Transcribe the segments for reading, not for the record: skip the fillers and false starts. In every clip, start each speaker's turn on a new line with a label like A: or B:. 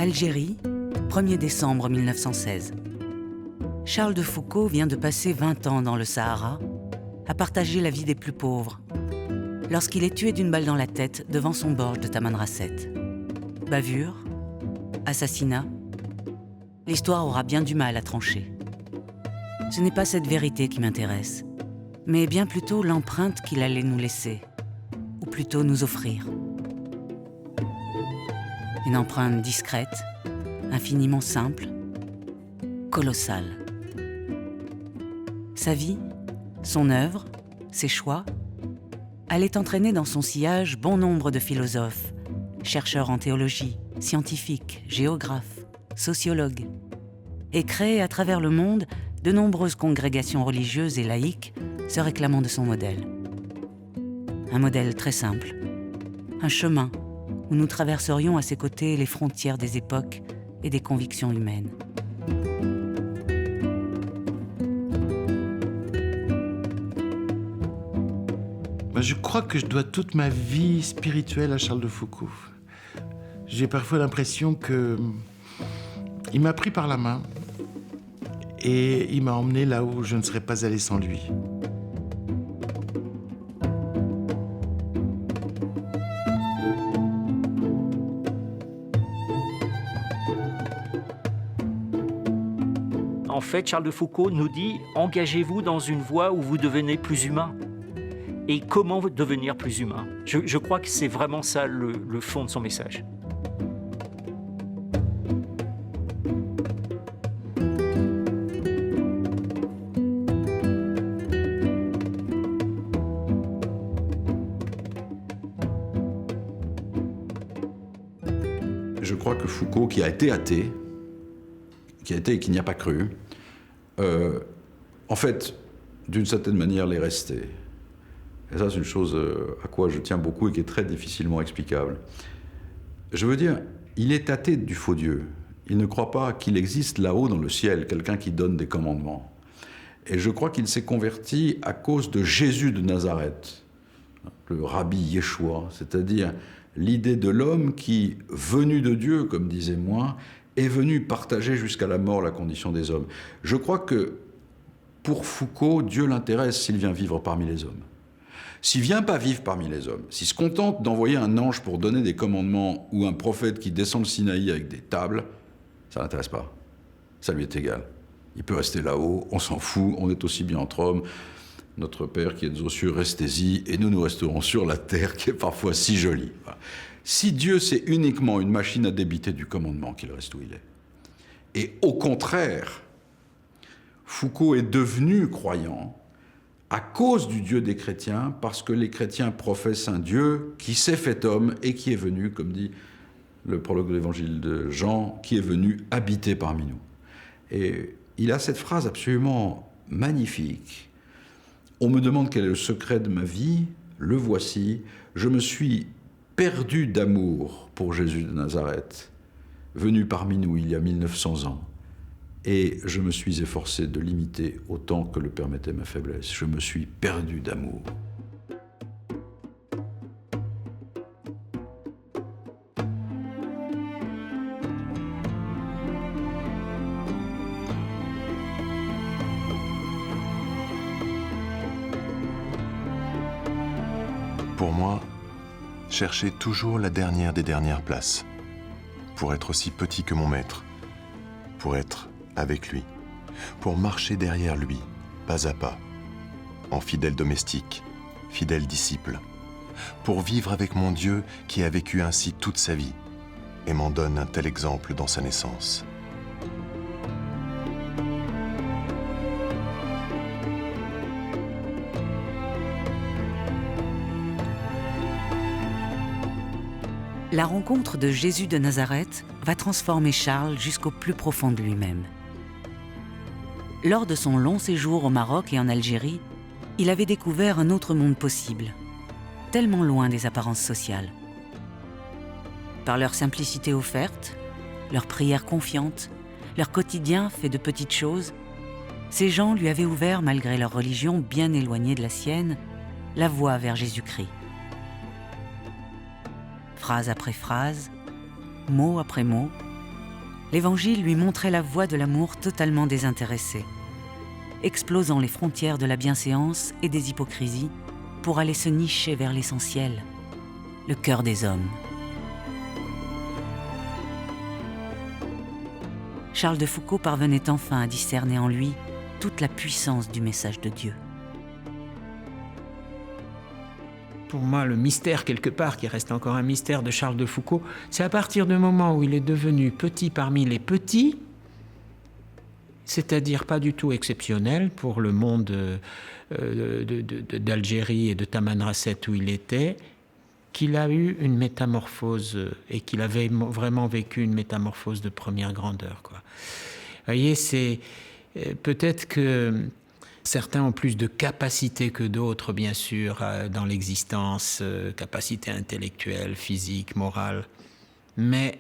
A: Algérie, 1er décembre 1916. Charles de Foucault vient de passer 20 ans dans le Sahara, à partager la vie des plus pauvres, lorsqu'il est tué d'une balle dans la tête devant son borge de Tamanrasset. Bavure, assassinat, l'histoire aura bien du mal à trancher. Ce n'est pas cette vérité qui m'intéresse, mais bien plutôt l'empreinte qu'il allait nous laisser, ou plutôt nous offrir. Une empreinte discrète, infiniment simple, colossale. Sa vie, son œuvre, ses choix, allaient entraîner dans son sillage bon nombre de philosophes, chercheurs en théologie, scientifiques, géographes, sociologues, et créer à travers le monde de nombreuses congrégations religieuses et laïques se réclamant de son modèle. Un modèle très simple, un chemin où nous traverserions à ses côtés les frontières des époques et des convictions humaines.
B: Je crois que je dois toute ma vie spirituelle à Charles de Foucault. J'ai parfois l'impression qu'il m'a pris par la main et il m'a emmené là où je ne serais pas allé sans lui.
C: En fait, Charles de Foucault nous dit « Engagez-vous dans une voie où vous devenez plus humain ». Et comment devenir plus humain ? Je crois que c'est vraiment ça le fond de son message.
D: Je crois que Foucault, qui a été athée, et qui n'y a pas cru, en fait, d'une certaine manière, l'est resté. Et ça, c'est une chose à quoi je tiens beaucoup et qui est très difficilement explicable. Je veux dire, il est athée du faux Dieu. Il ne croit pas qu'il existe là-haut dans le ciel quelqu'un qui donne des commandements. Et je crois qu'il s'est converti à cause de Jésus de Nazareth, le rabbi Yeshua, c'est-à-dire l'idée de l'homme qui, venu de Dieu, comme disait moi, est venu partager jusqu'à la mort la condition des hommes. Je crois que pour Foucault, Dieu l'intéresse s'il vient vivre parmi les hommes. S'il ne vient pas vivre parmi les hommes, s'il se contente d'envoyer un ange pour donner des commandements ou un prophète qui descend le Sinaï avec des tables, ça ne l'intéresse pas. Ça lui est égal. Il peut rester là-haut, on s'en fout, on est aussi bien entre hommes. Notre Père qui est aux cieux, restez-y, et nous resterons sur la terre qui est parfois si jolie. Voilà. Si Dieu, c'est uniquement une machine à débiter du commandement, qu'il reste où il est. Et au contraire, Foucault est devenu croyant à cause du Dieu des chrétiens, parce que les chrétiens professent un Dieu qui s'est fait homme et qui est venu, comme dit le prologue de l'évangile de Jean, qui est venu habiter parmi nous. Et il a cette phrase absolument magnifique. On me demande quel est le secret de ma vie, le voici, je me suis perdu d'amour pour Jésus de Nazareth, venu parmi nous il y a 1900 ans. Et je me suis efforcé de l'imiter autant que le permettait ma faiblesse. Je me suis perdu d'amour.
E: Pour moi, chercher toujours la dernière des dernières places, pour être aussi petit que mon maître, pour être avec lui, pour marcher derrière lui, pas à pas, en fidèle domestique, fidèle disciple, pour vivre avec mon Dieu qui a vécu ainsi toute sa vie et m'en donne un tel exemple dans sa naissance.
A: La rencontre de Jésus de Nazareth va transformer Charles jusqu'au plus profond de lui-même. Lors de son long séjour au Maroc et en Algérie, il avait découvert un autre monde possible, tellement loin des apparences sociales. Par leur simplicité offerte, leur prière confiante, leur quotidien fait de petites choses, ces gens lui avaient ouvert, malgré leur religion bien éloignée de la sienne, la voie vers Jésus-Christ. Phrase après phrase, mot après mot, l'Évangile lui montrait la voie de l'amour totalement désintéressé, explosant les frontières de la bienséance et des hypocrisies pour aller se nicher vers l'essentiel, le cœur des hommes. Charles de Foucault parvenait enfin à discerner en lui toute la puissance du message de Dieu.
F: Pour moi, le mystère, quelque part, qui reste encore un mystère de Charles de Foucault, c'est à partir du moment où il est devenu petit parmi les petits, c'est-à-dire pas du tout exceptionnel pour le monde d'Algérie et de Tamanrasset où il était, qu'il a eu une métamorphose et qu'il avait vraiment vécu une métamorphose de première grandeur, quoi. Vous voyez, c'est peut-être que certains ont plus de capacité que d'autres, bien sûr, dans l'existence, capacité intellectuelle, physique, morale. Mais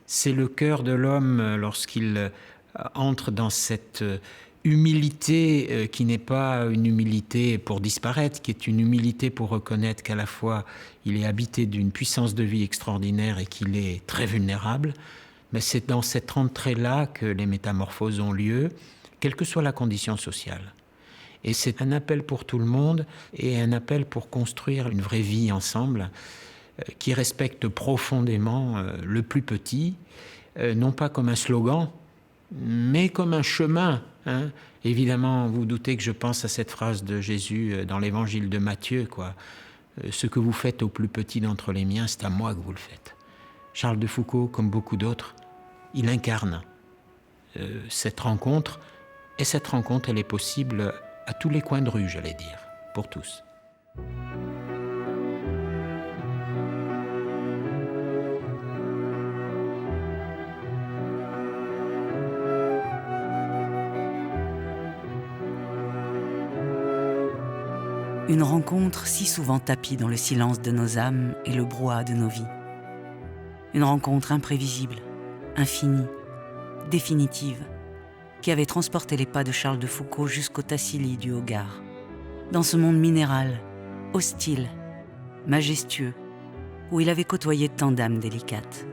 F: c'est le cœur de l'homme lorsqu'il entre dans cette humilité qui n'est pas une humilité pour disparaître, qui est une humilité pour reconnaître qu'à la fois il est habité d'une puissance de vie extraordinaire et qu'il est très vulnérable. Mais c'est dans cette entrée-là que les métamorphoses ont lieu, quelle que soit la condition sociale. Et c'est un appel pour tout le monde et un appel pour construire une vraie vie ensemble qui respecte profondément le plus petit, non pas comme un slogan, mais comme un chemin. Hein. Évidemment, vous doutez que je pense à cette phrase de Jésus dans l'évangile de Matthieu, quoi. Ce que vous faites au plus petit d'entre les miens, c'est à moi que vous le faites. Charles de Foucault, comme beaucoup d'autres, il incarne cette rencontre, et cette rencontre, elle est possible à tous les coins de rue, j'allais dire, pour tous.
A: Une rencontre si souvent tapie dans le silence de nos âmes et le brouhaha de nos vies. Une rencontre imprévisible, infinie, définitive, qui avait transporté les pas de Charles de Foucault jusqu'au Tassili du Hogar. Dans ce monde minéral, hostile, majestueux, où il avait côtoyé tant d'âmes délicates.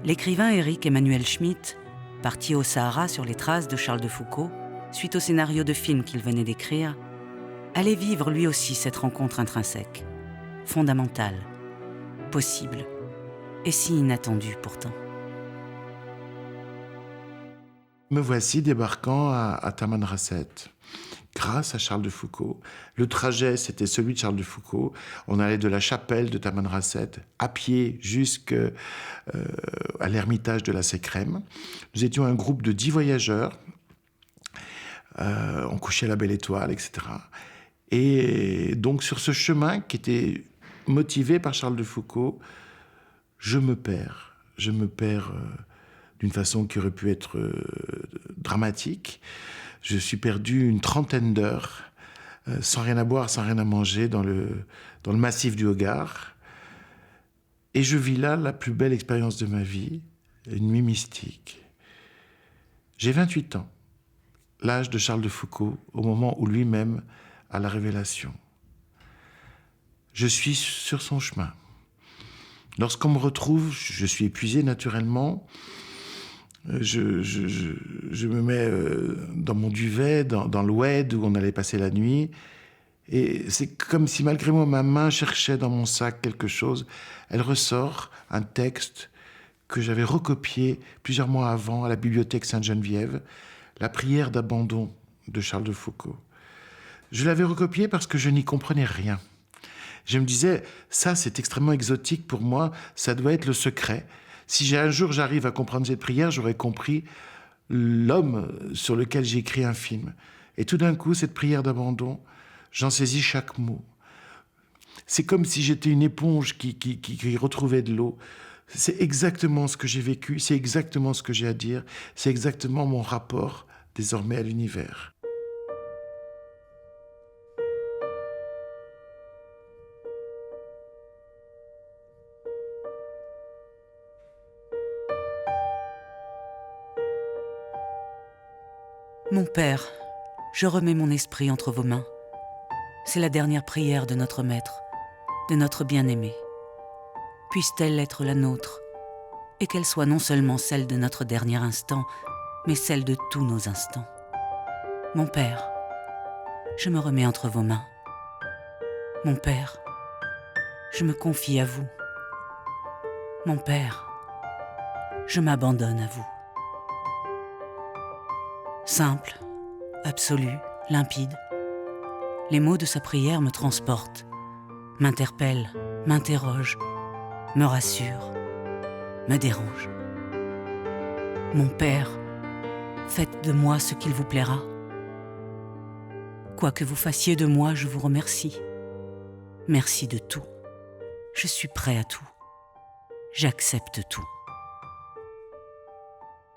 A: L'écrivain Éric Emmanuel Schmitt, parti au Sahara sur les traces de Charles de Foucault, suite au scénario de film qu'il venait d'écrire, allait vivre lui aussi cette rencontre intrinsèque, fondamentale, possible, et si inattendue pourtant.
B: Me voici débarquant à Tamanrasset, grâce à Charles de Foucault. Le trajet, c'était celui de Charles de Foucault. On allait de la chapelle de Tamanrasset à pied jusqu'à l'ermitage de la Sécrème. Nous étions un groupe de 10 voyageurs. On couchait à la Belle Étoile, etc. Et donc, sur ce chemin qui était motivé par Charles de Foucault, je me perds d'une façon qui aurait pu être dramatique. Je suis perdu une 30aine d'heures, sans rien à boire, sans rien à manger, dans le massif du Hogar. Et je vis là la plus belle expérience de ma vie, une nuit mystique. J'ai 28 ans, l'âge de Charles de Foucault, au moment où lui-même a la révélation. Je suis sur son chemin. Lorsqu'on me retrouve, je suis épuisé naturellement. Je me mets dans mon duvet, dans l'oued où on allait passer la nuit. Et c'est comme si malgré moi, ma main cherchait dans mon sac quelque chose. Elle ressort un texte que j'avais recopié plusieurs mois avant à la bibliothèque Sainte-Geneviève, la prière d'abandon de Charles de Foucault. Je l'avais recopié parce que je n'y comprenais rien. Je me disais, ça c'est extrêmement exotique pour moi, ça doit être le secret. Si un jour j'arrive à comprendre cette prière, j'aurais compris l'homme sur lequel j'ai écrit un film. Et tout d'un coup, cette prière d'abandon, j'en saisis chaque mot. C'est comme si j'étais une éponge qui retrouvait de l'eau. C'est exactement ce que j'ai vécu, c'est exactement ce que j'ai à dire, c'est exactement mon rapport désormais à l'univers.
A: Mon Père, je remets mon esprit entre vos mains. C'est la dernière prière de notre Maître, de notre bien-aimé. Puisse-t-elle être la nôtre, et qu'elle soit non seulement celle de notre dernier instant, mais celle de tous nos instants. Mon Père, je me remets entre vos mains. Mon Père, je me confie à vous. Mon Père, je m'abandonne à vous. Simple, absolu, limpide, les mots de sa prière me transportent, m'interpellent, m'interrogent, me rassurent, me dérangent. Mon Père, faites de moi ce qu'il vous plaira. Quoi que vous fassiez de moi, je vous remercie. Merci de tout. Je suis prêt à tout. J'accepte tout.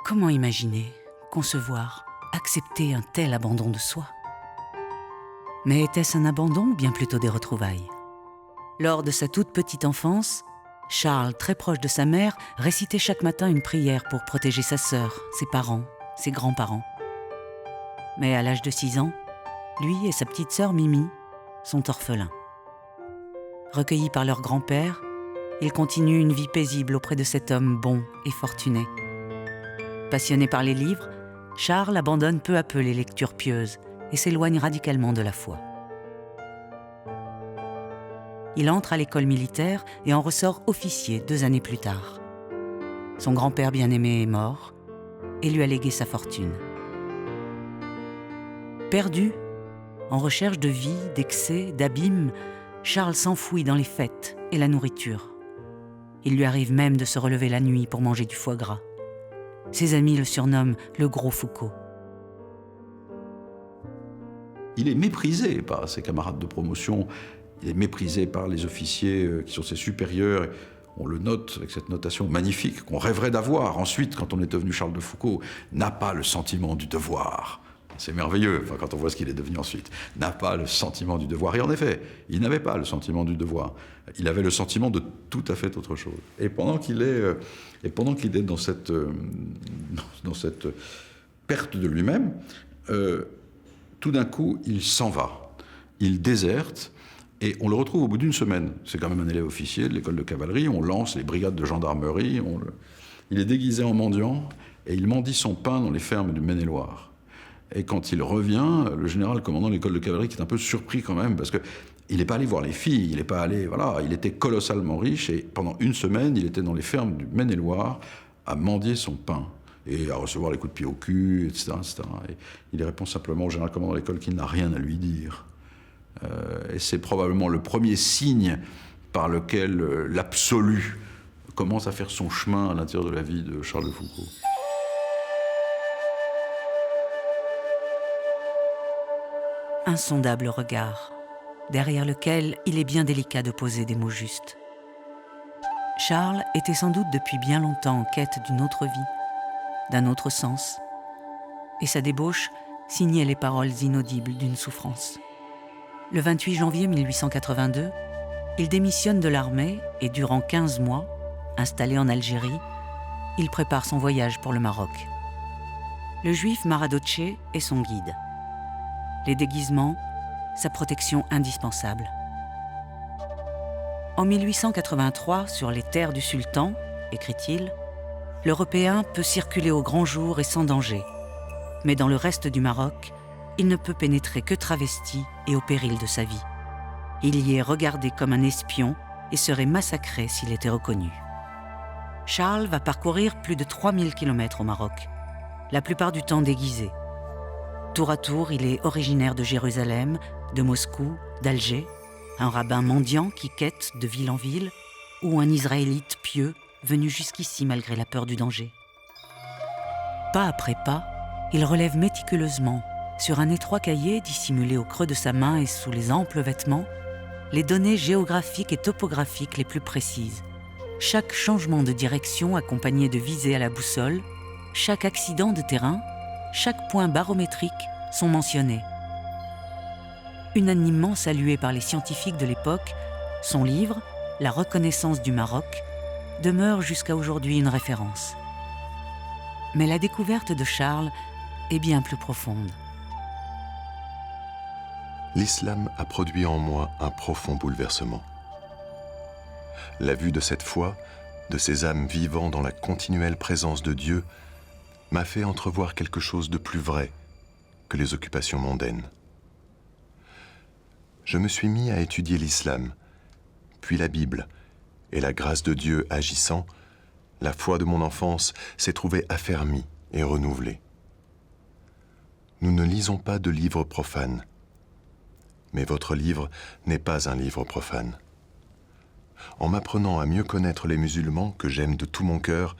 A: Comment imaginer, concevoir, accepter un tel abandon de soi? Mais était-ce un abandon ou bien plutôt des retrouvailles? Lors de sa toute petite enfance, Charles, très proche de sa mère, récitait chaque matin une prière pour protéger sa sœur, ses parents, ses grands-parents. Mais à l'âge de 6 ans, lui et sa petite sœur Mimi sont orphelins. Recueillis par leur grand-père, ils continuent une vie paisible auprès de cet homme bon et fortuné. Passionné par les livres, Charles abandonne peu à peu les lectures pieuses et s'éloigne radicalement de la foi. Il entre à l'école militaire et en ressort officier 2 années plus tard. Son grand-père bien-aimé est mort et lui a légué sa fortune. Perdu, en recherche de vie, d'excès, d'abîmes, Charles s'enfouit dans les fêtes et la nourriture. Il lui arrive même de se relever la nuit pour manger du foie gras. Ses amis le surnomment le Gros Foucault.
D: Il est méprisé par ses camarades de promotion, il est méprisé par les officiers qui sont ses supérieurs. On le note avec cette notation magnifique qu'on rêverait d'avoir ensuite quand on est devenu Charles de Foucault, n'a pas le sentiment du devoir. C'est merveilleux, enfin, quand on voit ce qu'il est devenu ensuite. N'a pas le sentiment du devoir. Et en effet, il n'avait pas le sentiment du devoir. Il avait le sentiment de tout à fait autre chose. Et pendant qu'il est dans cette perte de lui-même, tout d'un coup, il s'en va. Il déserte. Et on le retrouve au bout d'1 semaine. C'est quand même un élève officier de l'école de cavalerie. On lance les brigades de gendarmerie. Il est déguisé en mendiant et il mendie son pain dans les fermes du Maine-et-Loire. Et quand il revient, le général commandant l'école de cavalerie, qui est un peu surpris quand même, parce qu'il n'est pas allé voir les filles, il n'est pas allé... Voilà, il était colossalement riche, et pendant 1 semaine, il était dans les fermes du Maine-et-Loire à mendier son pain, et à recevoir les coups de pied au cul, etc. Et il répond simplement au général commandant de l'école qu'il n'a rien à lui dire. Et c'est probablement le premier signe par lequel l'absolu commence à faire son chemin à l'intérieur de la vie de Charles de Foucault.
A: Insondable regard, derrière lequel il est bien délicat de poser des mots justes. Charles était sans doute depuis bien longtemps en quête d'une autre vie, d'un autre sens, et sa débauche signait les paroles inaudibles d'une souffrance. Le 28 janvier 1882, il démissionne de l'armée et durant 15 mois, installé en Algérie, il prépare son voyage pour le Maroc. Le juif Maradoche est son guide. Les déguisements, sa protection indispensable. En 1883, sur les terres du sultan, écrit-il, l'Européen peut circuler au grand jour et sans danger, mais dans le reste du Maroc, il ne peut pénétrer que travesti et au péril de sa vie. Il y est regardé comme un espion et serait massacré s'il était reconnu. Charles va parcourir plus de 3000 km au Maroc, la plupart du temps déguisé. Tour à tour, il est originaire de Jérusalem, de Moscou, d'Alger, un rabbin mendiant qui quête de ville en ville, ou un Israélite pieux venu jusqu'ici malgré la peur du danger. Pas après pas, il relève méticuleusement, sur un étroit cahier dissimulé au creux de sa main et sous les amples vêtements, les données géographiques et topographiques les plus précises. Chaque changement de direction accompagné de visée à la boussole, chaque accident de terrain, chaque point barométrique sont mentionnés. Unanimement salué par les scientifiques de l'époque, son livre, La reconnaissance du Maroc, demeure jusqu'à aujourd'hui une référence. Mais la découverte de Charles est bien plus profonde.
E: L'islam a produit en moi un profond bouleversement. La vue de cette foi de ces âmes vivant dans la continuelle présence de Dieu, m'a fait entrevoir quelque chose de plus vrai que les occupations mondaines. Je me suis mis à étudier l'islam, puis la Bible, et la grâce de Dieu agissant, la foi de mon enfance s'est trouvée affermie et renouvelée. Nous ne lisons pas de livres profanes, mais votre livre n'est pas un livre profane. En m'apprenant à mieux connaître les musulmans que j'aime de tout mon cœur,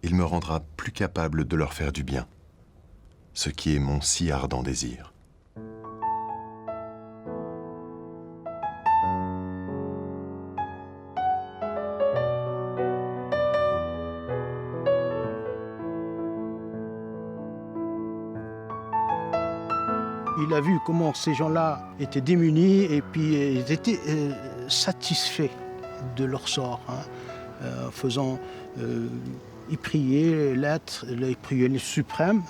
E: il me rendra plus capable de leur faire du bien, ce qui est mon si ardent désir.
G: Il a vu comment ces gens-là étaient démunis et puis ils étaient satisfaits de leur sort, en faisant, ils priaient l'être, ils priaient le suprême,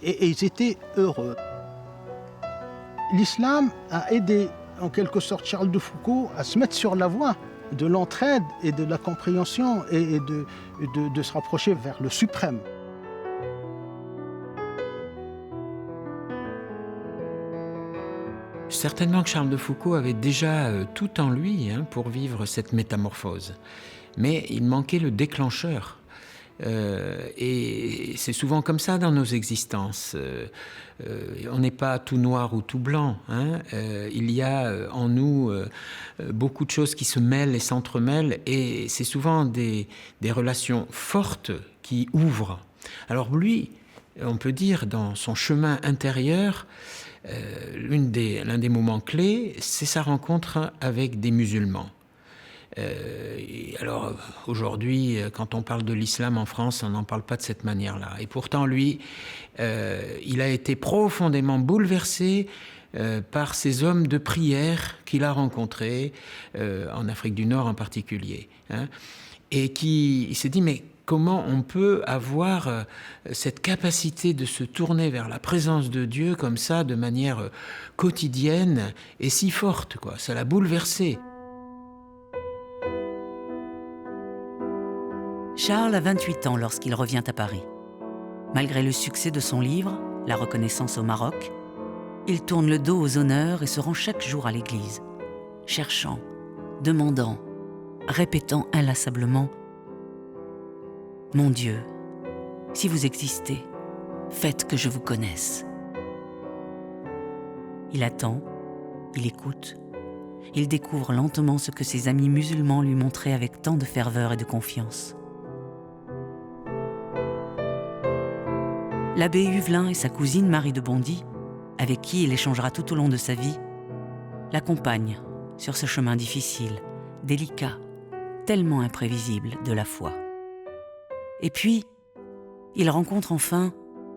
G: et ils étaient heureux. L'islam a aidé en quelque sorte Charles de Foucault à se mettre sur la voie de l'entraide et de la compréhension et de se rapprocher vers le suprême.
F: Certainement que Charles de Foucault avait déjà tout en lui pour vivre cette métamorphose. Mais il manquait le déclencheur. Et c'est souvent comme ça dans nos existences. On n'est pas tout noir ou tout blanc. Il y a en nous beaucoup de choses qui se mêlent et s'entremêlent. Et c'est souvent des relations fortes qui ouvrent. Alors lui, on peut dire, dans son chemin intérieur, l'un des moments clés, c'est sa rencontre avec des musulmans. Alors aujourd'hui, quand on parle de l'islam en France, on n'en parle pas de cette manière-là. Et pourtant, lui, il a été profondément bouleversé par ces hommes de prière qu'il a rencontrés, en Afrique du Nord en particulier. Et il s'est dit, mais comment on peut avoir cette capacité de se tourner vers la présence de Dieu comme ça, de manière quotidienne et si forte, quoi. Ça l'a bouleversé.
A: Charles a 28 ans lorsqu'il revient à Paris. Malgré le succès de son livre, La reconnaissance au Maroc, il tourne le dos aux honneurs et se rend chaque jour à l'église, cherchant, demandant, répétant inlassablement « Mon Dieu, si vous existez, faites que je vous connaisse. » Il attend, il écoute, il découvre lentement ce que ses amis musulmans lui montraient avec tant de ferveur et de confiance. L'abbé Huvelin et sa cousine Marie de Bondy, avec qui il échangera tout au long de sa vie, l'accompagnent sur ce chemin difficile, délicat, tellement imprévisible de la foi. Et puis, il rencontre enfin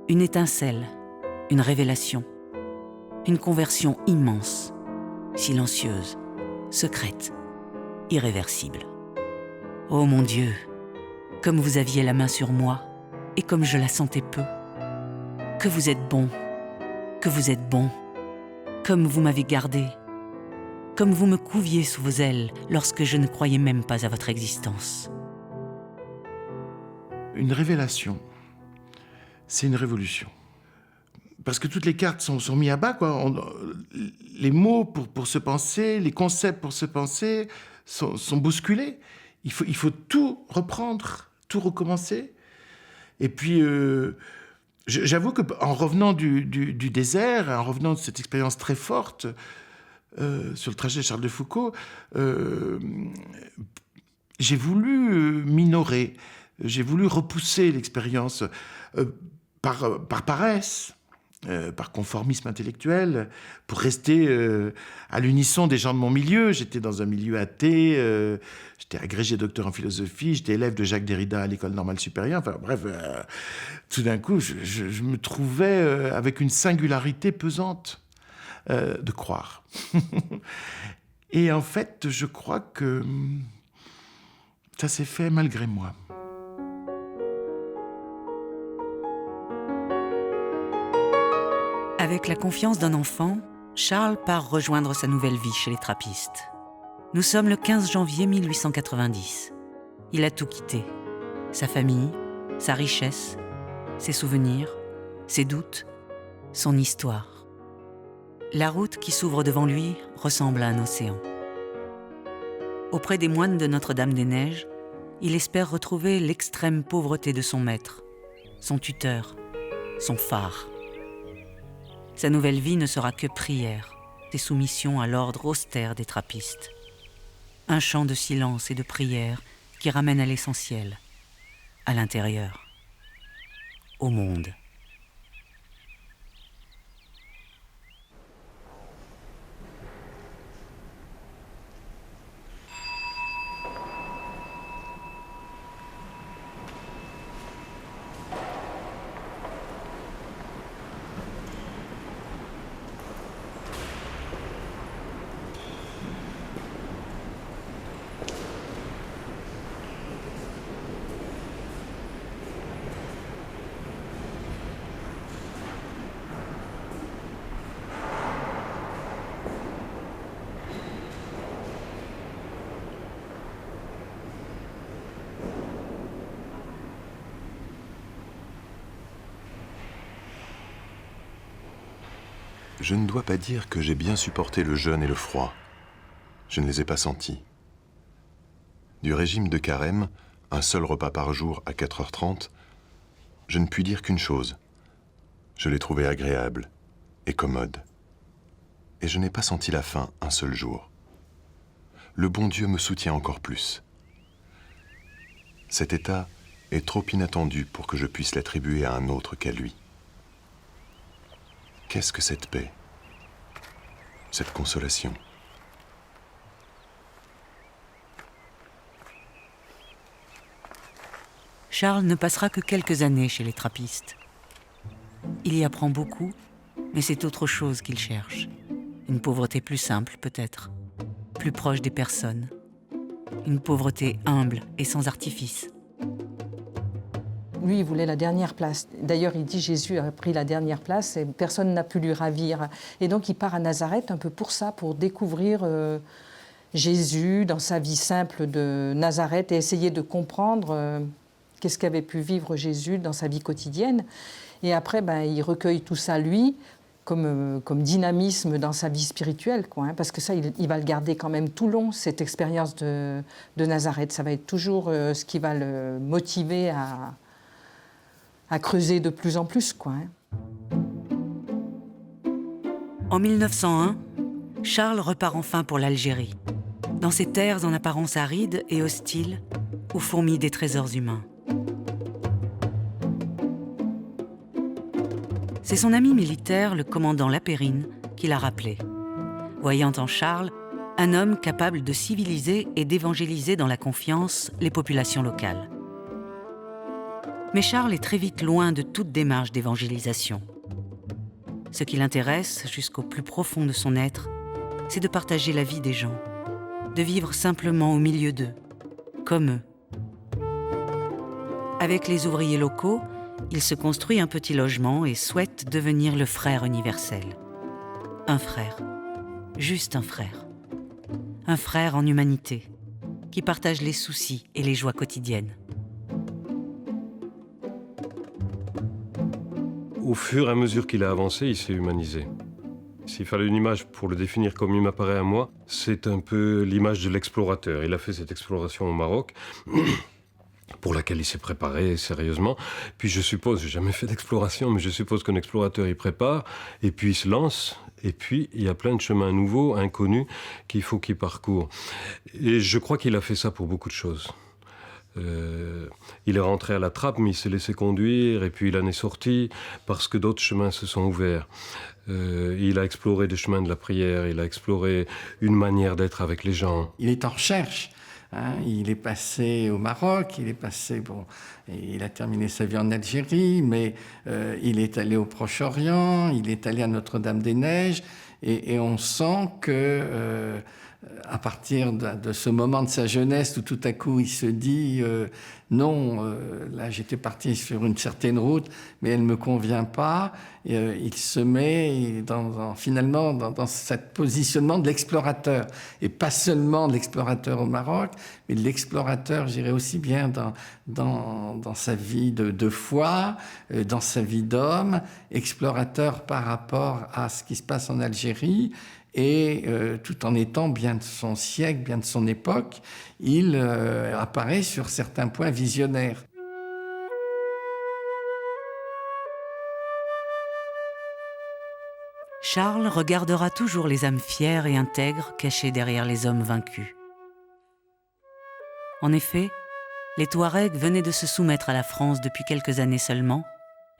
A: une étincelle, une révélation, une conversion immense, silencieuse, secrète, irréversible. Oh mon Dieu, comme vous aviez la main sur moi et comme je la sentais peu. Que vous êtes bon, comme vous m'avez gardé, comme vous me couviez sous vos ailes lorsque je ne croyais même pas à votre existence.
B: Une révélation, c'est une révolution. Parce que toutes les cartes sont mises à bas, quoi. Les mots pour se penser, les concepts pour se penser sont bousculés. Il faut tout reprendre, tout recommencer. Et puis, j'avoue qu'en revenant du désert, en revenant de cette expérience très forte sur le trajet de Charles de Foucault, j'ai voulu minorer, j'ai voulu repousser l'expérience par paresse, par conformisme intellectuel, pour rester à l'unisson des gens de mon milieu. J'étais dans un milieu athée, j'étais agrégé docteur en philosophie, j'étais élève de Jacques Derrida à l'École normale supérieure. Enfin bref, tout d'un coup, je me trouvais avec une singularité pesante de croire. Et en fait, je crois que ça s'est fait malgré moi.
A: Avec la confiance d'un enfant, Charles part rejoindre sa nouvelle vie chez les trappistes. Nous sommes le 15 janvier 1890. Il a tout quitté. Sa famille, sa richesse, ses souvenirs, ses doutes, son histoire. La route qui s'ouvre devant lui ressemble à un océan. Auprès des moines de Notre-Dame-des-Neiges, il espère retrouver l'extrême pauvreté de son maître, son tuteur, son phare. Sa nouvelle vie ne sera que prière et soumission à l'ordre austère des trappistes. Un chant de silence et de prière qui ramène à l'essentiel, à l'intérieur, au monde.
E: Je ne dois pas dire que j'ai bien supporté le jeûne et le froid. Je ne les ai pas sentis. Du régime de carême, un seul repas par jour à 4h30, je ne puis dire qu'une chose. Je l'ai trouvé agréable et commode. Et je n'ai pas senti la faim un seul jour. Le bon Dieu me soutient encore plus. Cet état est trop inattendu pour que je puisse l'attribuer à un autre qu'à lui. Qu'est-ce que cette paix, cette consolation?
A: Charles ne passera que quelques années chez les trappistes. Il y apprend beaucoup, mais c'est autre chose qu'il cherche. Une pauvreté plus simple, peut-être, plus proche des personnes. Une pauvreté humble et sans artifice.
H: Lui, il voulait la dernière place. D'ailleurs, il dit Jésus a pris la dernière place et personne n'a pu lui ravir. Et donc, il part à Nazareth un peu pour ça, pour découvrir Jésus dans sa vie simple de Nazareth et essayer de comprendre qu'est-ce qu'avait pu vivre Jésus dans sa vie quotidienne. Et après, il recueille tout ça, lui, comme dynamisme dans sa vie spirituelle, quoi, hein, parce que ça, il va le garder quand même tout long, cette expérience de Nazareth. Ça va être toujours ce qui va le motiver à creuser de plus en plus, quoi. Hein.
A: En 1901, Charles repart enfin pour l'Algérie, dans ces terres en apparence arides et hostiles, où fourmillent des trésors humains. C'est son ami militaire, le commandant Lapérine, qui l'a rappelé, voyant en Charles un homme capable de civiliser et d'évangéliser dans la confiance les populations locales. Mais Charles est très vite loin de toute démarche d'évangélisation. Ce qui l'intéresse, jusqu'au plus profond de son être, c'est de partager la vie des gens, de vivre simplement au milieu d'eux, comme eux. Avec les ouvriers locaux, il se construit un petit logement et souhaite devenir le frère universel. Un frère, juste un frère. Un frère en humanité, qui partage les soucis et les joies quotidiennes.
I: Au fur et à mesure qu'il a avancé, il s'est humanisé. S'il fallait une image pour le définir comme il m'apparaît à moi, c'est un peu l'image de l'explorateur. Il a fait cette exploration au Maroc, pour laquelle il s'est préparé sérieusement. Puis je suppose, j'ai jamais fait d'exploration, mais je suppose qu'un explorateur il prépare, et puis il se lance, et puis il y a plein de chemins nouveaux, inconnus, qu'il faut qu'il parcourt. Et je crois qu'il a fait ça pour beaucoup de choses. Il est rentré à la trappe, mais il s'est laissé conduire, et puis il en est sorti parce que d'autres chemins se sont ouverts. Il a exploré des chemins de la prière, il a exploré une manière d'être avec les gens.
J: Il est en recherche. Hein, il est passé au Maroc, il a terminé sa vie en Algérie, mais il est allé au Proche-Orient, il est allé à Notre-Dame-des-Neiges, et on sent que à partir de ce moment de sa jeunesse où tout à coup il se dit non, là j'étais parti sur une certaine route, mais elle ne me convient pas. Il se met finalement dans ce positionnement de l'explorateur, et pas seulement de l'explorateur au Maroc, mais de l'explorateur, je dirais aussi bien dans sa vie de foi, dans sa vie d'homme, explorateur par rapport à ce qui se passe en Algérie, et tout en étant bien de son siècle, bien de son époque, il apparaît sur certains points visionnaires.
A: Charles regardera toujours les âmes fières et intègres cachées derrière les hommes vaincus. En effet, les Touaregs venaient de se soumettre à la France depuis quelques années seulement,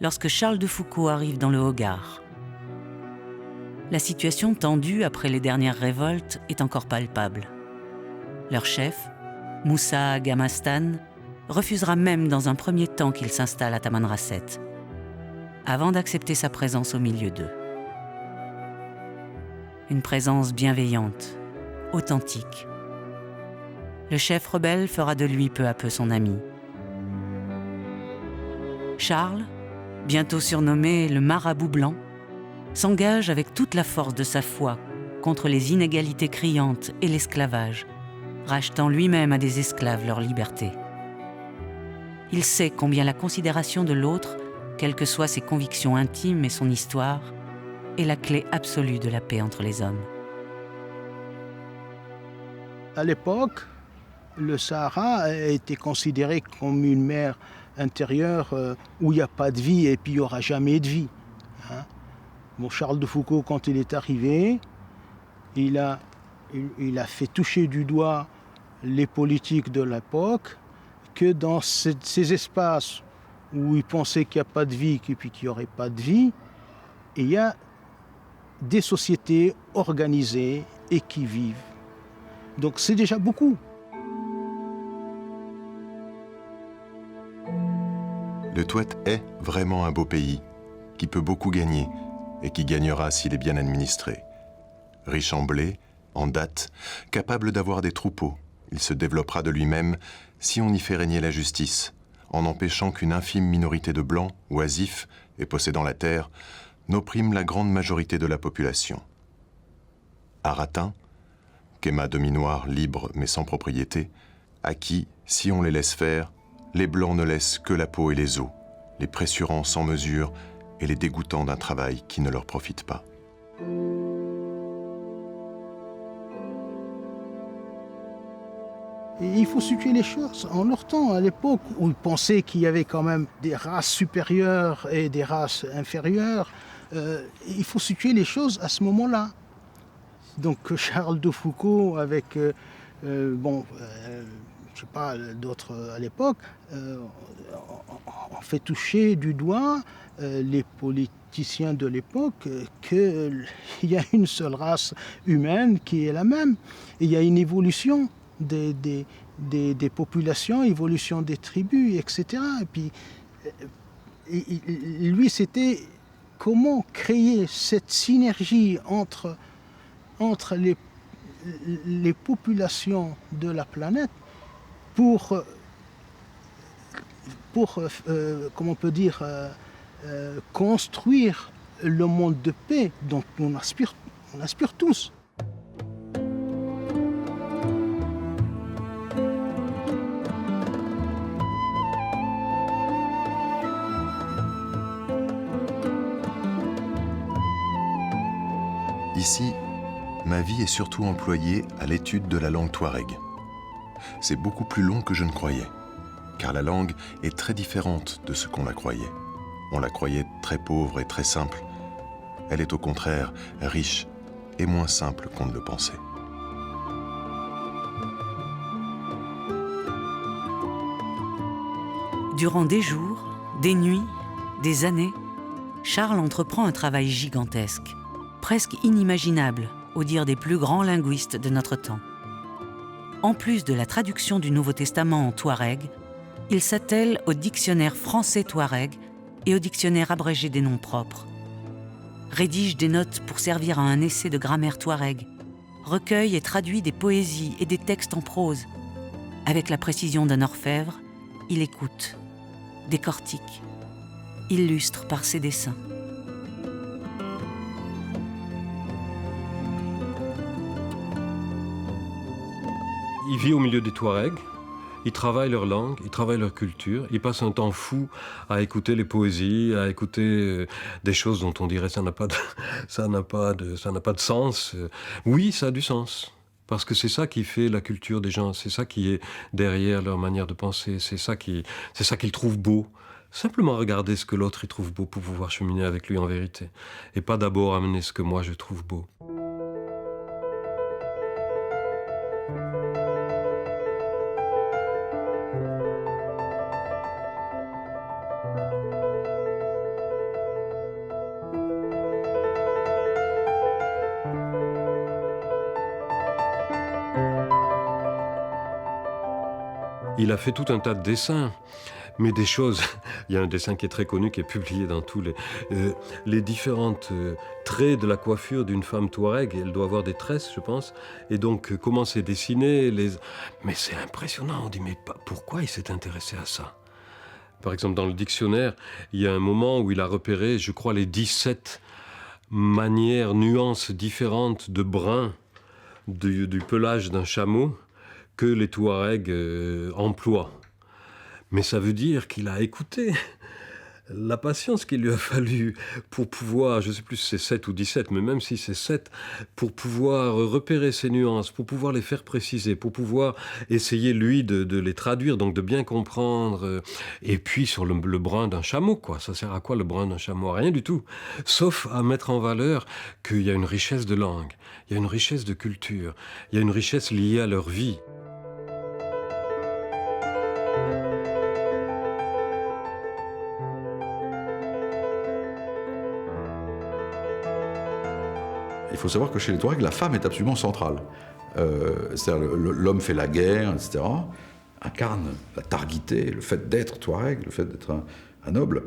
A: lorsque Charles de Foucauld arrive dans le Hogar. La situation tendue après les dernières révoltes est encore palpable. Leur chef, Moussa Gamastan, refusera même dans un premier temps qu'il s'installe à Tamanrasset, avant d'accepter sa présence au milieu d'eux. Une présence bienveillante, authentique. Le chef rebelle fera de lui peu à peu son ami. Charles, bientôt surnommé le Marabout blanc, s'engage avec toute la force de sa foi contre les inégalités criantes et l'esclavage, rachetant lui-même à des esclaves leur liberté. Il sait combien la considération de l'autre, quelles que soient ses convictions intimes et son histoire, est la clé absolue de la paix entre les hommes.
G: À l'époque, le Sahara a été considéré comme une mer intérieure où il n'y a pas de vie et puis il n'y aura jamais de vie. Bon, Charles de Foucauld, quand il est arrivé, il a fait toucher du doigt les politiques de l'époque, que dans ces espaces où il pensait qu'il n'y a pas de vie et puis qu'il n'y aurait pas de vie, il y a des sociétés organisées et qui vivent. Donc c'est déjà beaucoup.
E: Le Touet est vraiment un beau pays, qui peut beaucoup gagner, et qui gagnera s'il est bien administré. Riche en blé, en dattes, capable d'avoir des troupeaux, il se développera de lui-même si on y fait régner la justice, en empêchant qu'une infime minorité de blancs, oisifs et possédant la terre, n'opprime la grande majorité de la population. Aratin, Kéma demi-noir, libre mais sans propriété, à qui, si on les laisse faire, les blancs ne laissent que la peau et les os, les pressurant sans mesure et les dégoûtant d'un travail qui ne leur profite pas.
G: Et il faut situer les choses en leur temps, à l'époque où ils pensaient qu'il y avait quand même des races supérieures et des races inférieures. Il faut situer les choses à ce moment-là. Donc Charles de Foucauld avec, je sais pas, d'autres à l'époque, on fait toucher du doigt les politiciens de l'époque qu'il y a une seule race humaine qui est la même. Et il y a une évolution des populations, évolution des tribus, etc. Et puis, lui, c'était comment créer cette synergie entre les populations de la planète pour comment on peut dire, construire le monde de paix dont on aspire tous.
E: Ici, ma vie est surtout employée à l'étude de la langue touareg. C'est beaucoup plus long que je ne croyais, car la langue est très différente de ce qu'on la croyait. On la croyait très pauvre et très simple. Elle est au contraire riche et moins simple qu'on ne le pensait.
A: Durant des jours, des nuits, des années, Charles entreprend un travail gigantesque, presque inimaginable au dire des plus grands linguistes de notre temps. En plus de la traduction du Nouveau Testament en touareg, il s'attelle au dictionnaire français touareg et au dictionnaire abrégé des noms propres. Rédige des notes pour servir à un essai de grammaire touareg, recueille et traduit des poésies et des textes en prose, avec la précision d'un orfèvre il écoute, décortique, illustre par ses dessins.
I: Il vit au milieu des Touaregs, ils travaillent leur langue, ils travaillent leur culture, ils passent un temps fou à écouter les poésies, à écouter des choses dont on dirait ça n'a pas de sens. Oui, ça a du sens. Parce que c'est ça qui fait la culture des gens, c'est ça qui est derrière leur manière de penser, c'est ça qu'ils trouvent beau. Simplement regarder ce que l'autre y trouve beau pour pouvoir cheminer avec lui en vérité. Et pas d'abord amener ce que moi je trouve beau. Il a fait tout un tas de dessins, mais des choses... Il y a un dessin qui est très connu, qui est publié dans tous les différentes traits de la coiffure d'une femme touareg. Elle doit avoir des tresses, je pense. Et donc, comment c'est dessiné Mais c'est impressionnant. On dit, mais pourquoi il s'est intéressé à ça ? Par exemple, dans le dictionnaire, il y a un moment où il a repéré, je crois, les 17 manières, nuances différentes de brun du pelage d'un chameau que les Touaregs emploient. Mais ça veut dire qu'il a écouté la patience qu'il lui a fallu pour pouvoir, je ne sais plus si c'est 7 ou 17, mais même si c'est 7, pour pouvoir repérer ces nuances, pour pouvoir les faire préciser, pour pouvoir essayer, lui, de les traduire, donc de bien comprendre. Et puis sur le brin d'un chameau, quoi. Ça sert à quoi le brin d'un chameau ? Rien du tout. Sauf à mettre en valeur qu'il y a une richesse de langue, il y a une richesse de culture, il y a une richesse liée à leur vie.
D: Il faut savoir que chez les Touaregs, la femme est absolument centrale. C'est-à-dire l'homme fait la guerre, etc., incarne la targuité, le fait d'être Touareg, le fait d'être un noble.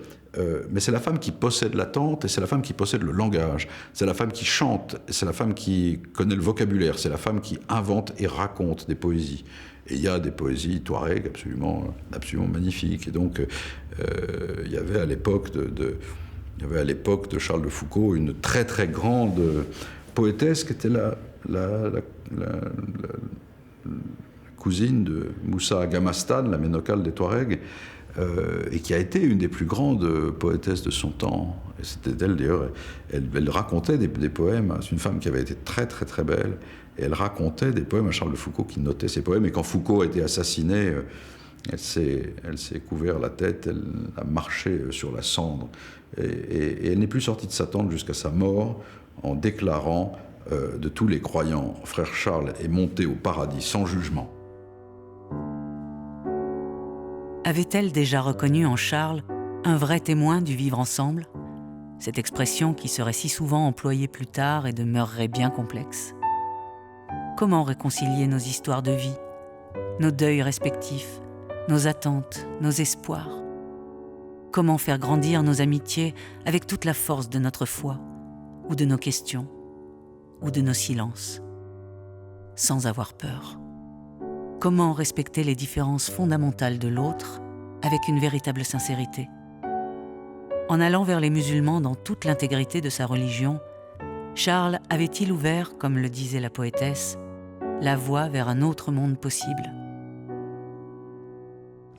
D: Mais c'est la femme qui possède la tente et c'est la femme qui possède le langage. C'est la femme qui chante, c'est la femme qui connaît le vocabulaire, c'est la femme qui invente et raconte des poésies. Et il y a des poésies Touareg absolument magnifiques. Et donc, il y avait à l'époque de Charles de Foucault une très très grande poétesse qui était la cousine de Moussa Gamastan, la ménocale des Touaregs, et qui a été une des plus grandes poétesses de son temps. Et c'était elle d'ailleurs, elle racontait des poèmes. C'est une femme qui avait été très très très belle, et elle racontait des poèmes à Charles de Foucault qui notait ses poèmes. Et quand Foucault a été assassiné, elle s'est couvert la tête, elle a marché sur la cendre. Et elle n'est plus sortie de sa tente jusqu'à sa mort en déclarant de tous les croyants, frère Charles est monté au paradis sans jugement.
A: Avait-elle déjà reconnu en Charles un vrai témoin du vivre ensemble ? Cette expression qui serait si souvent employée plus tard et demeurerait bien complexe. Comment réconcilier nos histoires de vie, nos deuils respectifs, nos attentes, nos espoirs ? Comment faire grandir nos amitiés avec toute la force de notre foi, ou de nos questions, ou de nos silences, sans avoir peur ? Comment respecter les différences fondamentales de l'autre avec une véritable sincérité ? En allant vers les musulmans dans toute l'intégrité de sa religion, Charles avait-il ouvert, comme le disait la poétesse, la voie vers un autre monde possible ?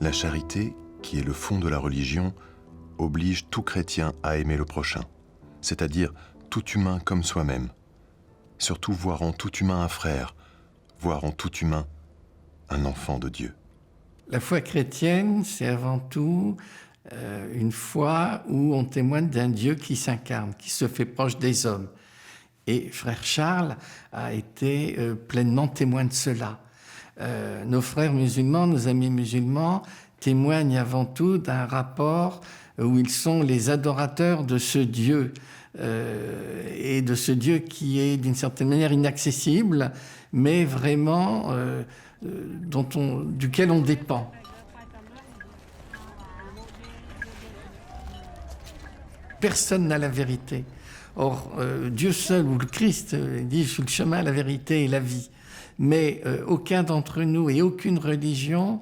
E: La charité, qui est le fond de la religion, oblige tout chrétien à aimer le prochain, c'est-à-dire tout humain comme soi-même. Surtout voir en tout humain un frère, voir en tout humain un enfant de Dieu.
J: La foi chrétienne, c'est avant tout une foi où on témoigne d'un Dieu qui s'incarne, qui se fait proche des hommes. Et frère Charles a été pleinement témoin de cela. Nos frères musulmans, nos amis musulmans, témoignent avant tout d'un rapport où ils sont les adorateurs de ce Dieu, et de ce Dieu qui est d'une certaine manière inaccessible, mais vraiment duquel on dépend. Personne n'a la vérité. Or, Dieu seul, ou le Christ, dit « Je suis le chemin, la vérité et la vie ». mais aucun d'entre nous et aucune religion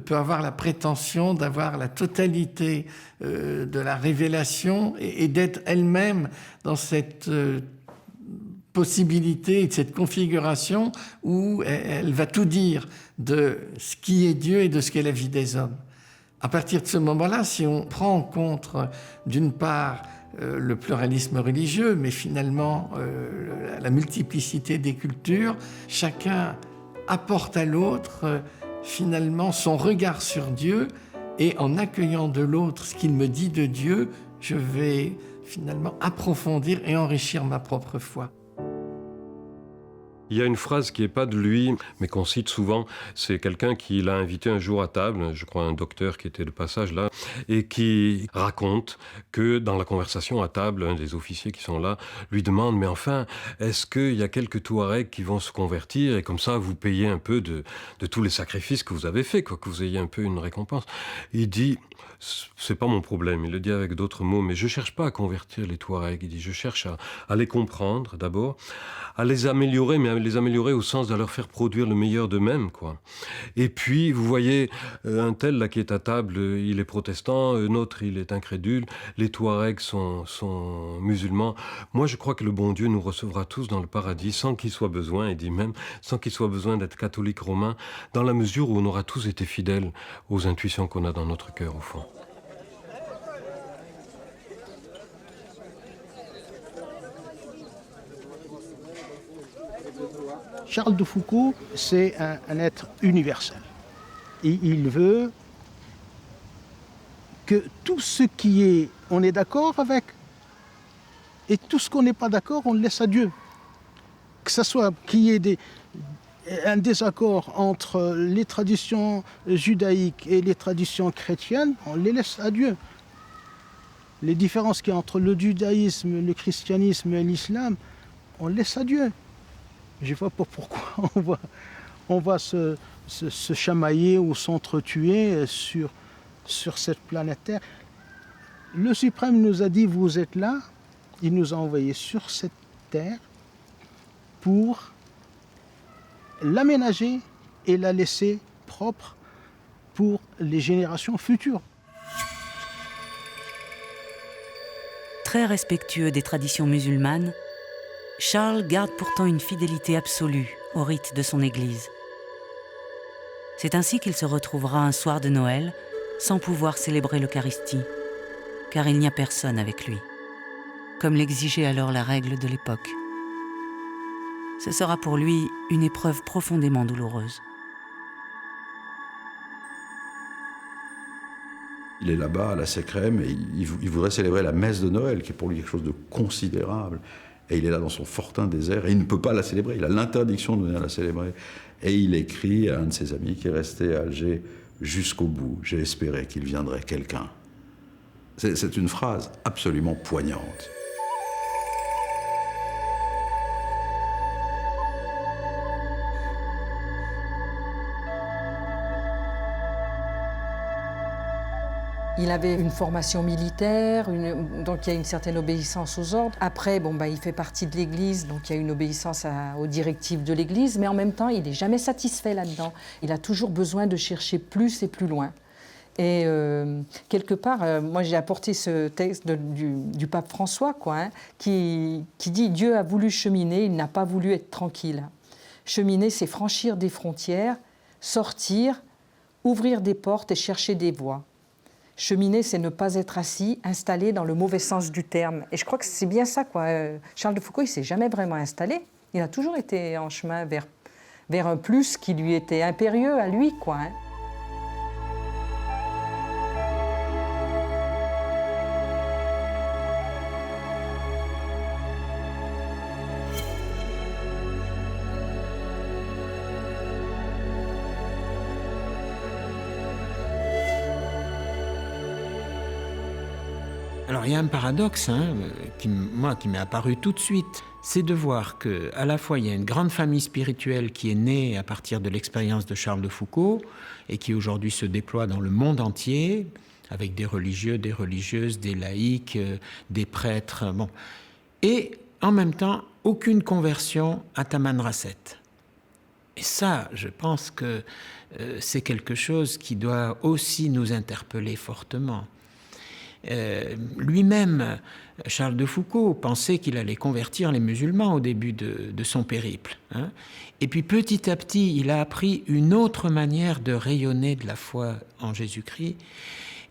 J: peut avoir la prétention d'avoir la totalité de la révélation et d'être elle-même dans cette possibilité et de cette configuration où elle va tout dire de ce qui est Dieu et de ce qu'est la vie des hommes. À partir de ce moment-là, si on prend en compte, d'une part, le pluralisme religieux, mais finalement la multiplicité des cultures, chacun apporte à l'autre finalement son regard sur Dieu, et en accueillant de l'autre ce qu'il me dit de Dieu, je vais finalement approfondir et enrichir ma propre foi.
I: Il y a une phrase qui n'est pas de lui, mais qu'on cite souvent. C'est quelqu'un qui l'a invité un jour à table, je crois un docteur qui était de passage là, et qui raconte que dans la conversation à table, un des officiers qui sont là lui demande « Mais enfin, est-ce qu'il y a quelques Touaregs qui vont se convertir et comme ça vous payez un peu de tous les sacrifices que vous avez faits, quoi, que vous ayez un peu une récompense ?» Il dit « C'est pas mon problème », il le dit avec d'autres mots, mais je cherche pas à convertir les Touaregs, il dit « Je cherche à les comprendre d'abord, à les améliorer, mais à les améliorer au sens de leur faire produire le meilleur d'eux-mêmes, quoi. Et puis, vous voyez, un tel là qui est à table, il est protestant, un autre, il est incrédule, les Touaregs sont musulmans. Moi, je crois que le bon Dieu nous recevra tous dans le paradis, sans qu'il soit besoin, il dit même, sans qu'il soit besoin d'être catholique romain, dans la mesure où on aura tous été fidèles aux intuitions qu'on a dans notre cœur, au fond.
G: Charles de Foucault, c'est un être universel. Et il veut que tout ce qui est, on est d'accord avec, et tout ce qu'on n'est pas d'accord, on le laisse à Dieu. Que ce soit qu'il y ait un désaccord entre les traditions judaïques et les traditions chrétiennes, on les laisse à Dieu. Les différences qu'il y a entre le judaïsme, le christianisme et l'islam, on laisse à Dieu. Je ne vois pas pourquoi on va se chamailler ou s'entretuer sur cette planète Terre. Le Suprême nous a dit, vous êtes là, il nous a envoyés sur cette Terre pour l'aménager et la laisser propre pour les générations futures.
A: Très respectueux des traditions musulmanes, Charles garde pourtant une fidélité absolue au rite de son Église. C'est ainsi qu'il se retrouvera un soir de Noël sans pouvoir célébrer l'Eucharistie, car il n'y a personne avec lui, comme l'exigeait alors la règle de l'époque. Ce sera pour lui une épreuve profondément douloureuse.
D: Il est là-bas à la Sécrème et il voudrait célébrer la messe de Noël, qui est pour lui quelque chose de considérable. Et il est là dans son fortin désert et il ne peut pas la célébrer. Il a l'interdiction de venir la célébrer. Et il écrit à un de ses amis qui est resté à Alger jusqu'au bout. J'ai espéré qu'il viendrait quelqu'un. C'est une phrase absolument poignante.
H: Il avait une formation militaire, donc il y a une certaine obéissance aux ordres. Après, il fait partie de l'Église, donc il y a une obéissance aux directives de l'Église, mais en même temps, il n'est jamais satisfait là-dedans. Il a toujours besoin de chercher plus et plus loin. Et quelque part, moi j'ai apporté ce texte du pape François, qui dit « Dieu a voulu cheminer, il n'a pas voulu être tranquille ». Cheminer, c'est franchir des frontières, sortir, ouvrir des portes et chercher des voies. Cheminer, c'est ne pas être assis, installé dans le mauvais sens du terme. Et je crois que c'est bien ça, Charles de Foucault, il ne s'est jamais vraiment installé. Il a toujours été en chemin vers un plus qui lui était impérieux à lui,
F: Alors il y a un paradoxe qui m'est apparu tout de suite, c'est de voir qu'à la fois il y a une grande famille spirituelle qui est née à partir de l'expérience de Charles de Foucault et qui aujourd'hui se déploie dans le monde entier, avec des religieux, des religieuses, des laïcs, des prêtres, et en même temps aucune conversion à Tamanrasset. Et ça, je pense que c'est quelque chose qui doit aussi nous interpeller fortement. Lui-même, Charles de Foucauld, pensait qu'il allait convertir les musulmans au début de son périple. Hein. Et puis petit à petit, il a appris une autre manière de rayonner de la foi en Jésus-Christ,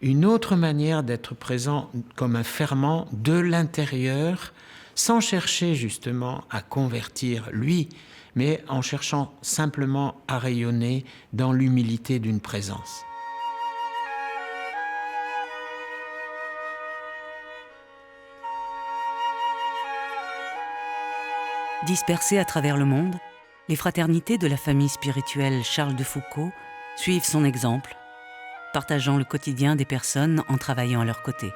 F: une autre manière d'être présent comme un ferment de l'intérieur, sans chercher justement à convertir lui, mais en cherchant simplement à rayonner dans l'humilité d'une présence.
A: Dispersées à travers le monde, les fraternités de la famille spirituelle Charles de Foucauld suivent son exemple, partageant le quotidien des personnes en travaillant à leur côté.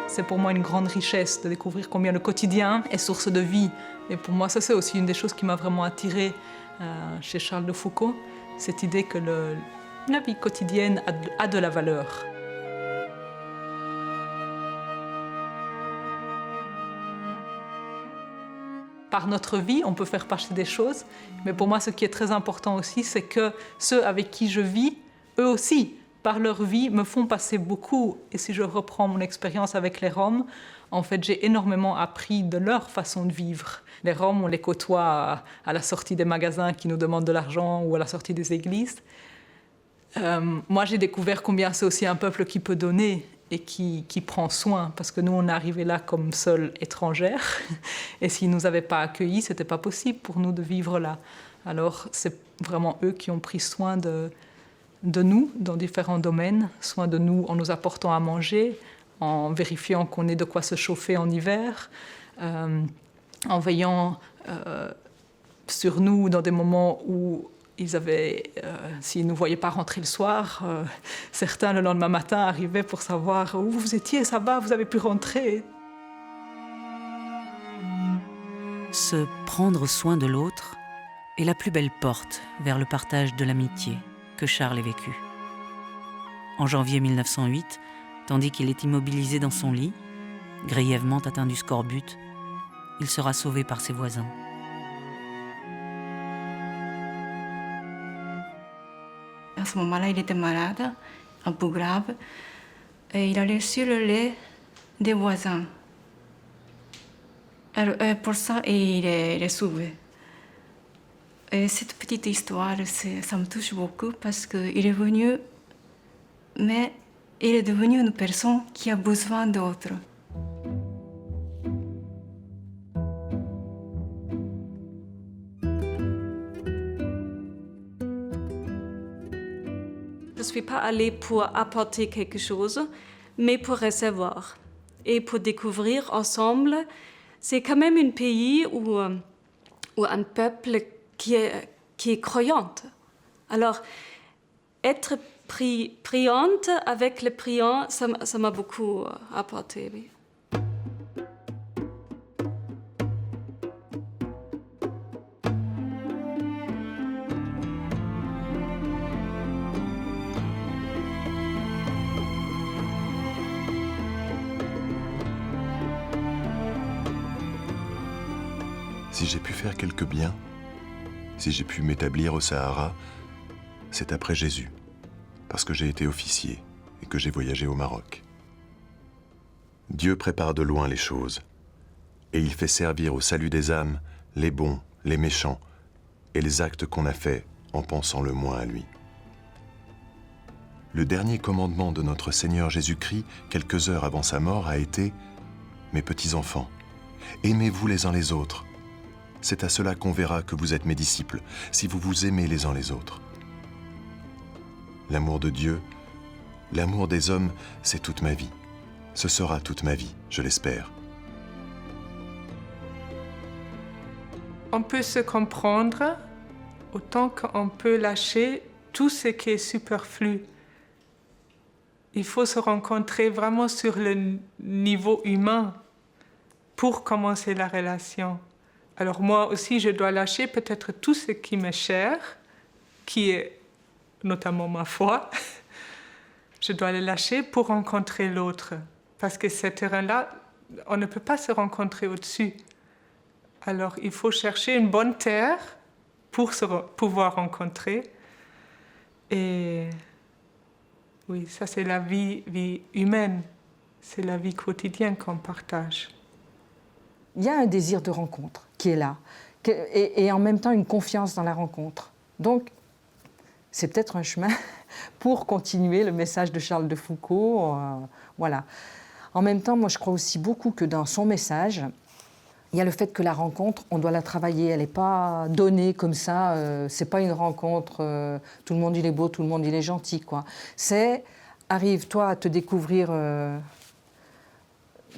K: C'est pour moi une grande richesse de découvrir combien le quotidien est source de vie. Et pour moi, ça c'est aussi une des choses qui m'a vraiment attirée chez Charles de Foucauld, cette idée que la vie quotidienne a de la valeur. Par notre vie, on peut faire passer des choses, mais pour moi, ce qui est très important aussi, c'est que ceux avec qui je vis, eux aussi, par leur vie, me font passer beaucoup. Et si je reprends mon expérience avec les Roms, en fait, j'ai énormément appris de leur façon de vivre. Les Roms, on les côtoie à la sortie des magasins qui nous demandent de l'argent ou à la sortie des églises. Moi, j'ai découvert combien c'est aussi un peuple qui peut donner et qui prend soin, parce que nous, on est arrivés là comme seuls étrangères. Et s'ils ne nous avaient pas accueillis, ce n'était pas possible pour nous de vivre là. Alors, c'est vraiment eux qui ont pris soin de nous dans différents domaines, soin de nous en nous apportant à manger, en vérifiant qu'on ait de quoi se chauffer en hiver, en veillant sur nous dans des moments où s'ils ne nous voyaient pas rentrer le soir, certains le lendemain matin arrivaient pour savoir où vous étiez, ça va, vous avez pu rentrer.
A: Se prendre soin de l'autre est la plus belle porte vers le partage de l'amitié que Charles ait vécu. En janvier 1908, tandis qu'il est immobilisé dans son lit, grièvement atteint du scorbut, il sera sauvé par ses voisins.
L: À ce moment-là, il était malade, un peu grave, et il a reçu le lait des voisins. Alors, pour ça, il est sauvé. Et cette petite histoire, ça me touche beaucoup parce qu'il est venu, mais il est devenu une personne qui a besoin d'autres.
M: Je ne suis pas allée pour apporter quelque chose, mais pour recevoir et pour découvrir ensemble. C'est quand même un pays où un peuple qui est croyante. Alors, être priante avec les priants, ça m'a beaucoup apporté. Oui.
E: Si j'ai pu faire quelque bien, si j'ai pu m'établir au Sahara, c'est après Jésus, parce que j'ai été officier et que j'ai voyagé au Maroc. Dieu prépare de loin les choses, et il fait servir au salut des âmes les bons, les méchants, et les actes qu'on a faits en pensant le moins à lui. Le dernier commandement de notre Seigneur Jésus-Christ, quelques heures avant sa mort, a été « Mes petits-enfants, aimez-vous les uns les autres. C'est à cela qu'on verra que vous êtes mes disciples, si vous vous aimez les uns les autres. » L'amour de Dieu, l'amour des hommes, c'est toute ma vie. Ce sera toute ma vie, je l'espère.
N: On peut se comprendre autant qu'on peut lâcher tout ce qui est superflu. Il faut se rencontrer vraiment sur le niveau humain pour commencer la relation. Alors moi aussi, je dois lâcher peut-être tout ce qui m'est cher, qui est notamment ma foi. Je dois le lâcher pour rencontrer l'autre. Parce que ce terrain-là, on ne peut pas se rencontrer au-dessus. Alors il faut chercher une bonne terre pour pouvoir rencontrer. Et oui, ça c'est la vie humaine. C'est la vie quotidienne qu'on partage.
H: Il y a un désir de rencontre qui est là, et en même temps une confiance dans la rencontre. Donc, c'est peut-être un chemin pour continuer le message de Charles de Foucault. Voilà. En même temps, moi, je crois aussi beaucoup que dans son message, il y a le fait que la rencontre, on doit la travailler. Elle n'est pas donnée comme ça. C'est pas une rencontre. Tout le monde il est beau, tout le monde il est gentil, quoi. C'est arrive toi à te découvrir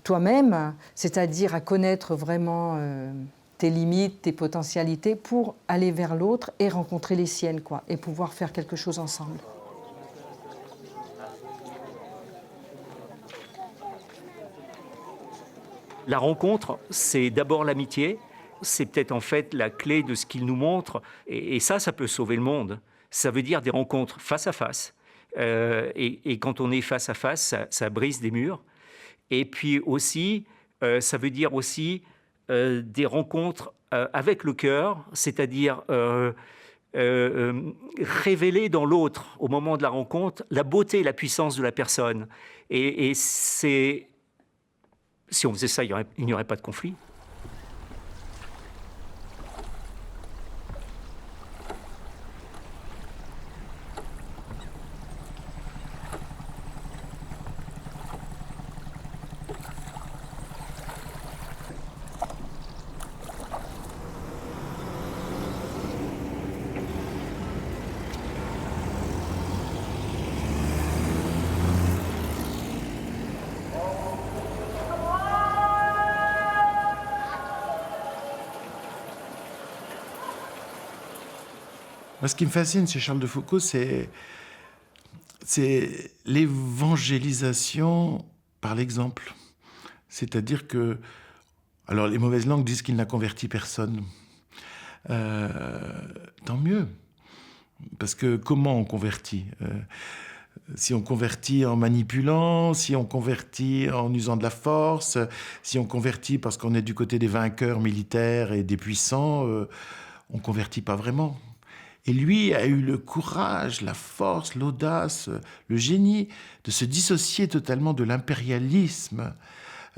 H: toi-même, c'est-à-dire à connaître vraiment tes limites, tes potentialités, pour aller vers l'autre et rencontrer les siennes, quoi, et pouvoir faire quelque chose ensemble.
C: La rencontre, c'est d'abord l'amitié. C'est peut-être en fait la clé de ce qu'il nous montre. Et ça peut sauver le monde. Ça veut dire des rencontres face à face. Et quand on est face à face, ça brise des murs. Et puis aussi, ça veut dire aussi des rencontres avec le cœur, c'est-à-dire révéler dans l'autre, au moment de la rencontre, la beauté et la puissance de la personne. Et c'est... Si on faisait ça, il n'y aurait pas de conflit.
B: Moi, ce qui me fascine chez Charles de Foucault, c'est l'évangélisation par l'exemple. C'est-à-dire que... Alors, les mauvaises langues disent qu'il n'a converti personne. Tant mieux. Parce que comment on convertit ? Si on convertit en manipulant, si on convertit en usant de la force, si on convertit parce qu'on est du côté des vainqueurs militaires et des puissants, on ne convertit pas vraiment. Et lui a eu le courage, la force, l'audace, le génie de se dissocier totalement de l'impérialisme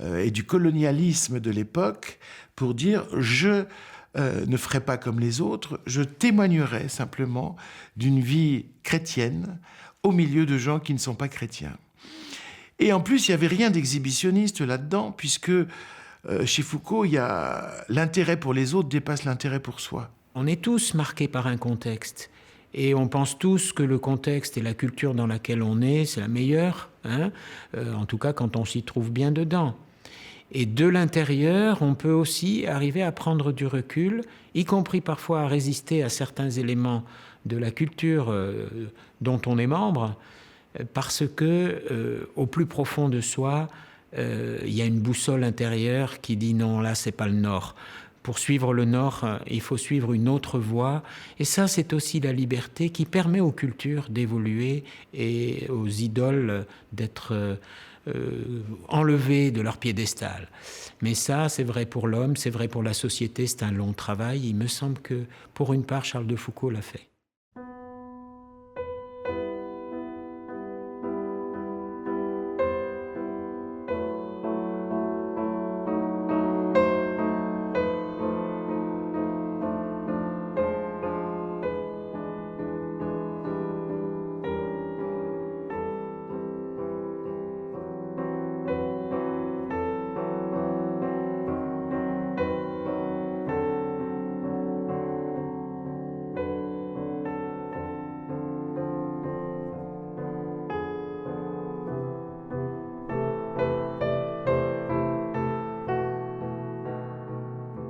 B: et du colonialisme de l'époque pour dire « je ne ferai pas comme les autres, je témoignerai simplement d'une vie chrétienne au milieu de gens qui ne sont pas chrétiens ». Et en plus, il n'y avait rien d'exhibitionniste là-dedans, puisque chez Foucault, il y a l'intérêt pour les autres dépasse l'intérêt pour soi.
F: On est tous marqués par un contexte. Et on pense tous que le contexte et la culture dans laquelle on est, c'est la meilleure, hein, en tout cas quand on s'y trouve bien dedans. Et de l'intérieur, on peut aussi arriver à prendre du recul, y compris parfois à résister à certains éléments de la culture dont on est membre, parce que au plus profond de soi, il y a une boussole intérieure qui dit non, là, c'est pas le Nord. Pour suivre le Nord, il faut suivre une autre voie. Et ça, c'est aussi la liberté qui permet aux cultures d'évoluer et aux idoles d'être enlevées de leur piédestal. Mais ça, c'est vrai pour l'homme, c'est vrai pour la société, c'est un long travail. Il me semble que, pour une part, Charles de Foucault l'a fait.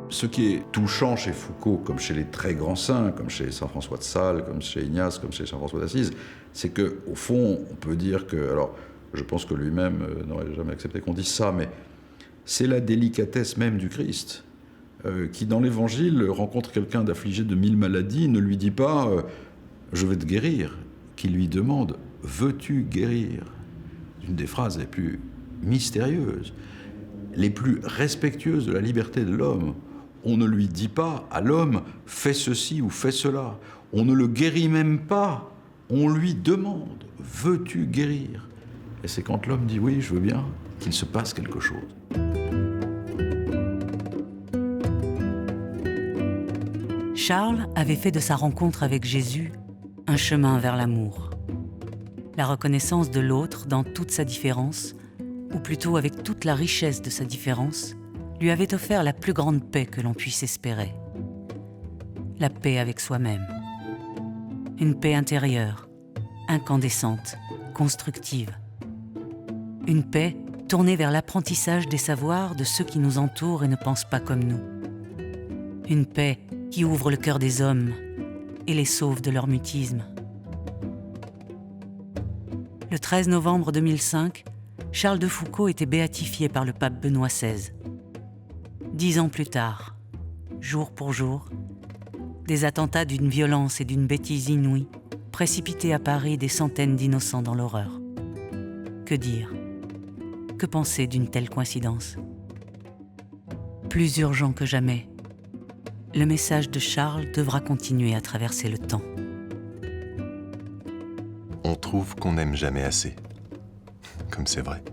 D: Ce qui est touchant chez Foucault, comme chez les très grands saints, comme chez saint François de Sales, comme chez Ignace, comme chez saint François d'Assise, c'est qu'au fond, on peut dire que... Alors, je pense que lui-même n'aurait jamais accepté qu'on dise ça, mais c'est la délicatesse même du Christ. qui dans l'Évangile rencontre quelqu'un d'affligé de 1000 maladies, ne lui dit pas je vais te guérir, qui lui demande veux-tu guérir? Une des phrases les plus mystérieuses, les plus respectueuses de la liberté de l'homme. On ne lui dit pas à l'homme fais ceci ou fais cela. On ne le guérit même pas. On lui demande veux-tu guérir? Et c'est quand l'homme dit oui, je veux bien, qu'il se passe quelque chose.
A: Charles avait fait de sa rencontre avec Jésus un chemin vers l'amour. La reconnaissance de l'autre dans toute sa différence, ou plutôt avec toute la richesse de sa différence, lui avait offert la plus grande paix que l'on puisse espérer. La paix avec soi-même. Une paix intérieure, incandescente, constructive. Une paix tournée vers l'apprentissage des savoirs de ceux qui nous entourent et ne pensent pas comme nous. Une paix qui ouvre le cœur des hommes et les sauve de leur mutisme. Le 13 novembre 2005, Charles de Foucauld était béatifié par le pape Benoît XVI. 10 ans plus tard, jour pour jour, des attentats d'une violence et d'une bêtise inouïe précipitaient à Paris des centaines d'innocents dans l'horreur. Que dire? Que penser d'une telle coïncidence? Plus urgent que jamais, le message de Charles devra continuer à traverser le temps.
E: On trouve qu'on n'aime jamais assez. Comme c'est vrai.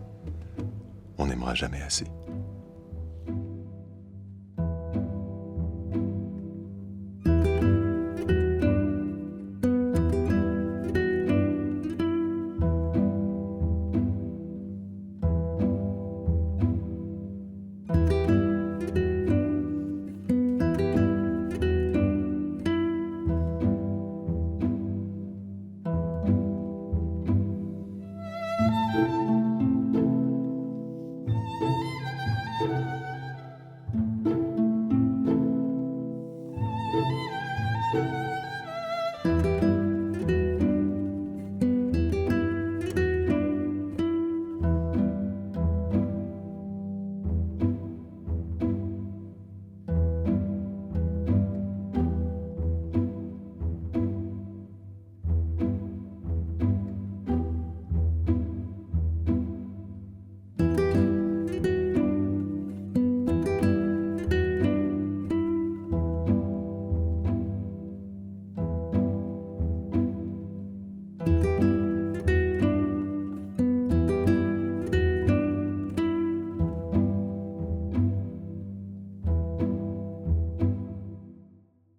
E: On n'aimera jamais assez.